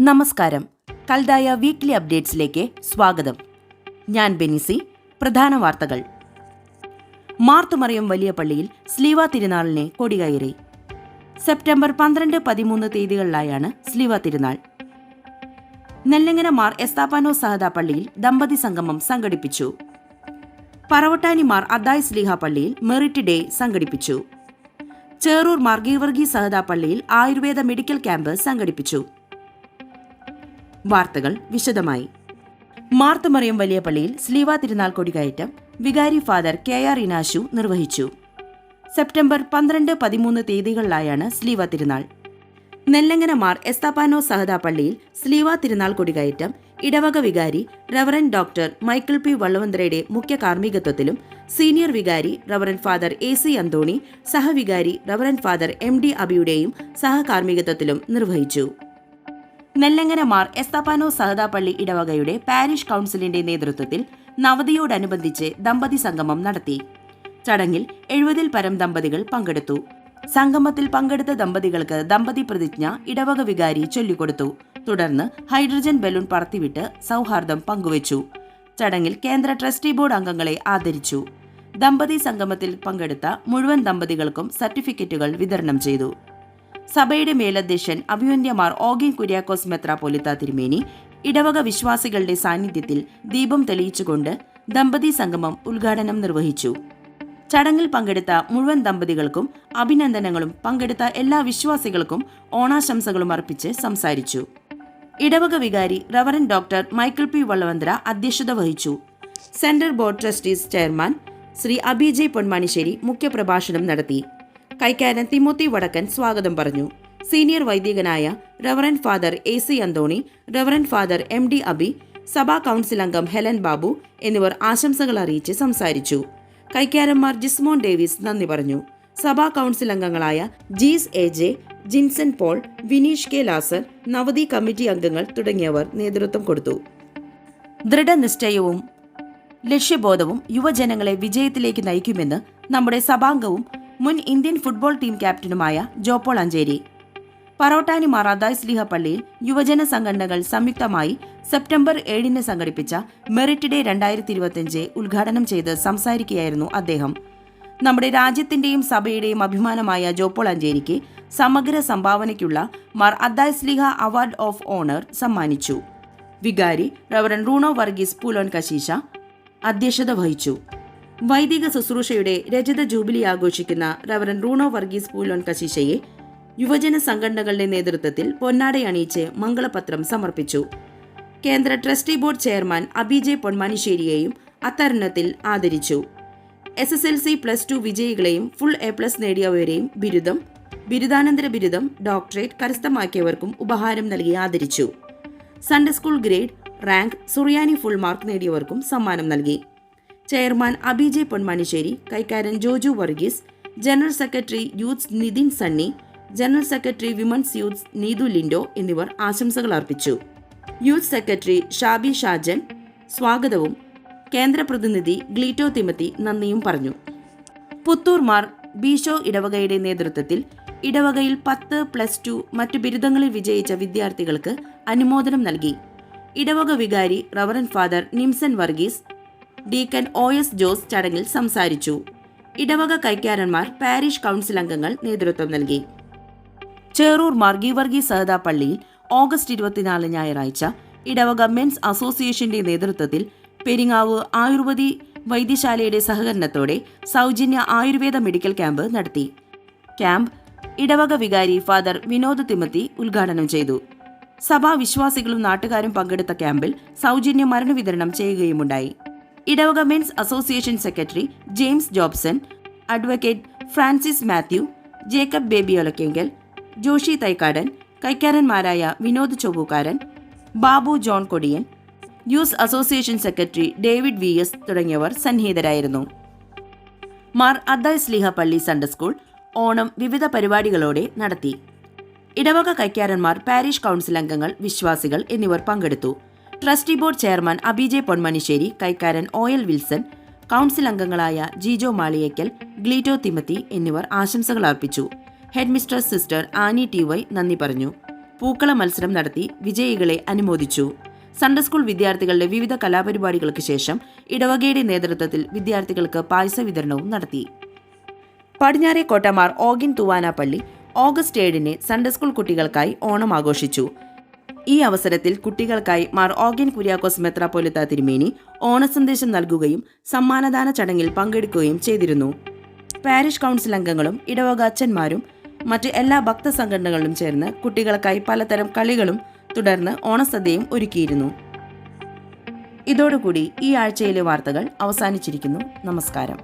നമസ്കാരം. കൽദായ വീക്ക്ലി അപ്ഡേറ്റ്സിലേക്ക് സ്വാഗതം. ഞാൻ ബെനിസി. പ്രധാന വാർത്തകൾ. മാർത്തുമറിയം വലിയ പള്ളിയിൽ സ്ലീവ തിരുനാളിനെ കൊടികയറി. സെപ്റ്റംബർ 12, 13 തീയതികളിലായാണ് സ്ലീവ തിരുനാൾ. നെല്ലങ്ങര മാർ എസ്താപ്പാനോ സഹദ പള്ളിയിൽ ദമ്പതി സംഗമം സംഘടിപ്പിച്ചു. പറവട്ടാനി മാർ അദ്ദായ് സ്ലീഹ പള്ളിയിൽ മെറിറ്റ് ഡേ സംഘടിപ്പിച്ചു. ചേറൂർ മാർ ഗീവർഗി സഹദ പള്ളിയിൽ ആയുർവേദ മെഡിക്കൽ ക്യാമ്പ് സംഘടിപ്പിച്ചു. വാർത്തകൾ വിശദമായി. മാർത്തുമറിയം വലിയ പള്ളിയിൽ സ്ലീവ തിരുനാൾ കൊടികയറ്റം വികാരി ഫാദർ KR ഇനാശു നിർവഹിച്ചു. സെപ്റ്റംബർ 12, 13 തീയതികളിലായാണ് സ്ലീവ തിരുനാൾ. നെല്ലങ്ങന മാർ എസ്താപ്പാനോ സഹദ പള്ളിയിൽ സ്ലീവ തിരുനാൾ കൊടികയറ്റം ഇടവക വികാരി റവറന്റ് ഡോക്ടർ മൈക്കിൾ P. വള്ളവന്ത്രയുടെ മുഖ്യ കാർമ്മികത്വത്തിലും സീനിയർ വികാരി റവറന്റ് ഫാദർ AC അന്തോണി, സഹവികാരി റവറന്റ് ഫാദർ MD അബിയുടെയും സഹകാർമ്മികത്വത്തിലും നിർവഹിച്ചു. നെല്ലങ്ങന മാർ എസ്താപ്പാനോ സഹദ പള്ളി ഇടവകയുടെ പാരിഷ് കൗൺസിലിന്റെ നേതൃത്വത്തിൽ നവതിയോടനുബന്ധിച്ച് ദമ്പതി സംഗമം നടത്തി. ചടങ്ങിൽ 70-ൽ പരം ദമ്പതികൾ പങ്കെടുത്തു. സംഗമത്തിൽ പങ്കെടുത്ത ദമ്പതികൾക്ക് ദമ്പതി പ്രതിജ്ഞ ഇടവക വികാരി ചൊല്ലിക്കൊടുത്തു. തുടർന്ന് ഹൈഡ്രജൻ ബലൂൺ പറത്തിവിട്ട് സൗഹാർദ്ദം പങ്കുവച്ചു. ചടങ്ങിൽ കേന്ദ്ര ട്രസ്റ്റി ബോർഡ് അംഗങ്ങളെ ആദരിച്ചു. ദമ്പതി സംഗമത്തിൽ പങ്കെടുത്ത മുഴുവൻ ദമ്പതികൾക്കും സർട്ടിഫിക്കറ്റുകൾ വിതരണം ചെയ്തു. സഭയുടെ മേലധ്യക്ഷൻ അഭിവന്ദ്യമാർ ഓഗിൻ കുര്യാക്കോസ് മെത്രാപ്പൊലീത്ത തിരുമേനി ഇടവക വിശ്വാസികളുടെ സാന്നിധ്യത്തിൽ ദീപം തെളിയിച്ചുകൊണ്ട് ദമ്പതി സംഗമം ഉദ്ഘാടനം നിർവഹിച്ചു. ചടങ്ങിൽ പങ്കെടുത്ത മുഴുവൻ ദമ്പതികൾക്കും അഭിനന്ദനങ്ങളും പങ്കെടുത്ത എല്ലാ വിശ്വാസികൾക്കും ഓണാശംസകളും അർപ്പിച്ച് സംസാരിച്ചു. ഇടവക വികാരി reverend doctor Michael P. Vallavanthra അധ്യക്ഷത വഹിച്ചു. Centre board trustees chairman Shri Abijay Ponmanissery മുഖ്യപ്രഭാഷണം നടത്തി. കൈക്കാരൻ തിമോത്തി വടക്കൻ സ്വാഗതം പറഞ്ഞു. സീനിയർ വൈദികനായ reverend father AC Antony, reverend father MD Abi, സഭാ കൗൺസിൽ അംഗം ഹെലൻ ബാബു എന്നിവർ ആശംസകൾ അറിയിച്ച് സംസാരിച്ചു. കൈക്കാരന്മാർ ജിസ്മോൻ ഡേവിസ് നന്ദി പറഞ്ഞു. സഭാ കൗൺസിൽ അംഗങ്ങളായ Jees AJ, Jinson Paul, Vineesh K. Lazar, നവതി കമ്മിറ്റി അംഗങ്ങൾ തുടങ്ങിയവർ നേതൃത്വം കൊടുത്തു. ദൃഢനിശ്ചയവും ലക്ഷ്യബോധവും യുവജനങ്ങളെ വിജയത്തിലേക്ക് നയിക്കുമെന്ന് നമ്മുടെ സഭാംഗവും മുൻ ഇന്ത്യൻ ഫുട്ബോൾ ടീം ക്യാപ്റ്റനുമായ ജോപോൾ അഞ്ചേരി. പറവട്ടാനി മാർ അദ്ദായ് സ്ലീഹ പള്ളിയിൽ യുവജന സംഘടനകൾ സംയുക്തമായി സെപ്റ്റംബർ 7 സംഘടിപ്പിച്ച മെറിറ്റ് ഡേ 2025 ഉദ്ഘാടനം ചെയ്ത് സംസാരിക്കുകയായിരുന്നു അദ്ദേഹം. നമ്മുടെ രാജ്യത്തിന്റെയും സഭയുടെയും അഭിമാനമായ ജോപോൾ അഞ്ചേരിക്ക് സമഗ്ര സംഭാവനയ്ക്കുള്ള മാർ അദ്ദായ് സ്ലീഹ അവാർഡ് ഓഫ് ഓണർ സമ്മാനിച്ചു. വികാരി റവറന്റ് റൂണോ വർഗീസ് പൂലോൻ കശീശ അധ്യക്ഷത വഹിച്ചു. വൈദിക ശുശ്രൂഷയുടെ രജത ജൂബിലി ആഘോഷിക്കുന്ന റവറന്റ് റൂണോ വർഗീസ് പൂലോൻ കശീശയെ യുവജന സംഘടനകളുടെ നേതൃത്വത്തിൽ പൊന്നാടയണിയിച്ച് മംഗളപത്രം സമർപ്പിച്ചു. കേന്ദ്ര ട്രസ്റ്റി ബോർഡ് ചെയർമാൻ അബിജയ് പൊന്മാണിശ്ശേരിയെയും അത്തരുണത്തിൽ ആദരിച്ചു. SSLC +2 വിജയികളെയും ഫുൾ A+ നേടിയവരെയും ബിരുദം, ബിരുദാനന്തര ബിരുദം, ഡോക്ടറേറ്റ് കരസ്ഥമാക്കിയവർക്കും ഉപഹാരം നൽകി ആദരിച്ചു. Sunday school grade, rank, Suriyani full mark നേടിയവർക്കും സമ്മാനം നൽകി. ചെയർമാൻ അബിജയ് പൊന്മാണിശ്ശേരി, കൈക്കാരൻ Joju Varghese, general secretary youths Nithin Sunny, general secretary women's youths Neethu Lindo എന്നിവർ ആശംസകൾ അർപ്പിച്ചു. യൂത്ത് സെക്രട്ടറി ഷാബി ഷാജൻ സ്വാഗതവും കേന്ദ്ര പ്രതിനിധി ഗ്ലീറ്റോ തിമത്തി നന്ദിയും പറഞ്ഞു. പുത്തൂർ മാർ ബീഷോ ഇടവകയുടെ നേതൃത്വത്തിൽ ഇടവകയിൽ 10+2 മറ്റു ബിരുദങ്ങളിൽ വിജയിച്ച വിദ്യാർത്ഥികൾക്ക് അനുമോദനം നൽകി. ഇടവക വികാരി reverend father Nimson Varghese, deacon OS Jose ചടങ്ങിൽ സംസാരിച്ചു. ഇടവക കൈക്കാരന്മാർ, പാരിഷ് കൗൺസിൽ അംഗങ്ങൾ നേതൃത്വം നൽകി. ചേറൂർ മാർ ഗീവർഗി സഹദ പള്ളിയിൽ ഓഗസ്റ്റ് 24 ഞായറാഴ്ച ഇടവക മെൻസ് അസോസിയേഷന്റെ നേതൃത്വത്തിൽ പെരിങ്ങാവ് ആയുർവേദി വൈദ്യശാലയുടെ സഹകരണത്തോടെ സൗജന്യ ആയുർവേദ മെഡിക്കൽ ക്യാമ്പ് നടത്തി. ക്യാമ്പ് ഇടവക വികാരി ഫാദർ വിനോദ് തിമത്തി ഉദ്ഘാടനം ചെയ്തു. സഭാ വിശ്വാസികളും നാട്ടുകാരും പങ്കെടുത്ത ക്യാമ്പിൽ സൗജന്യ മരുന്നുവിതരണം ചെയ്യുകയുമുണ്ടായി. ഇടവക men's association secretary James Jobson, advocate Francis Mathew, Jacob Baby Olakkengal, Joshy Thaikkadan, കൈക്കാരന്മാരായ Vinod Chovvukaran, Babu John Kodiyan, youth association secretary David VS തുടങ്ങിയവർ സന്നിഹിതരായിരുന്നു. മാർ അദ്ദായ് സ്ലീഹ പള്ളി സൺഡേ സ്കൂൾ ഓണം വിവിധ പരിപാടികളോടെ നടത്തി. ഇടവക കൈക്കാരന്മാർ, പാരിഷ് കൗൺസിൽ അംഗങ്ങൾ, വിശ്വാസികൾ എന്നിവർ പങ്കെടുത്തു. Trustee board chairman Abijay Ponmanissery, കൈക്കാരൻ OL വിൽസൺ, കൗൺസിൽ അംഗങ്ങളായ ജിജോ മാളിയേക്കൽ, ഗ്ലീറ്റോ തിമത്തി എന്നിവർ ആശംസകൾ അർപ്പിച്ചു. Head mistress sister Annie TY നന്ദി പറഞ്ഞു. പൂക്കള മത്സരം നടത്തി വിജയികളെ അനുമോദിച്ചു. സൺഡേ സ്കൂൾ വിദ്യാർത്ഥികളുടെ വിവിധ കലാപരിപാടികൾക്ക് ശേഷം ഇടവകയുടെ നേതൃത്വത്തിൽ വിദ്യാർത്ഥികൾക്ക് പായസ വിതരണവും നടത്തി. പടിഞ്ഞാറെ കോട്ടമാർ ഓഗിൻ തൂവാനാപ്പള്ളി ഓഗസ്റ്റ് 7 സൺഡേ സ്കൂൾ കുട്ടികൾക്കായി ഓണം ആഘോഷിച്ചു. ഈ അവസരത്തിൽ കുട്ടികൾക്കായി മാർ ഓഗിൻ കുര്യാക്കോസ് മെത്രാപ്പോലിത്ത തിരുമേനി ഓണസന്ദേശം നൽകുകയും സമ്മാനദാന ചടങ്ങിൽ പങ്കെടുക്കുകയും ചെയ്തിരുന്നു. പാരിഷ് കൗൺസിൽ അംഗങ്ങളും ഇടവക അച്ഛന്മാരും മറ്റ് എല്ലാ ഭക്തസംഘടനകളും ചേർന്ന് കുട്ടികൾക്കായി പലതരം കളികളും തുടർന്ന് ഓണസദ്യയും ഒരുക്കിയിരുന്നു. ഇതോടുകൂടി ഈ ആഴ്ചയിലെ വാർത്തകൾ അവസാനിച്ചിരിക്കുന്നു. നമസ്കാരം.